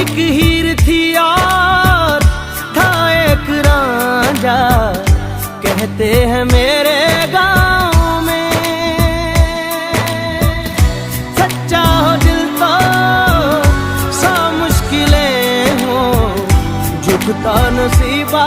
एक हीर थी और था एक रांझा, कहते हैं मेरे गाँव में। सच्चा हो दिल तो सौ मुश्किलें हो, झुकता नसीबा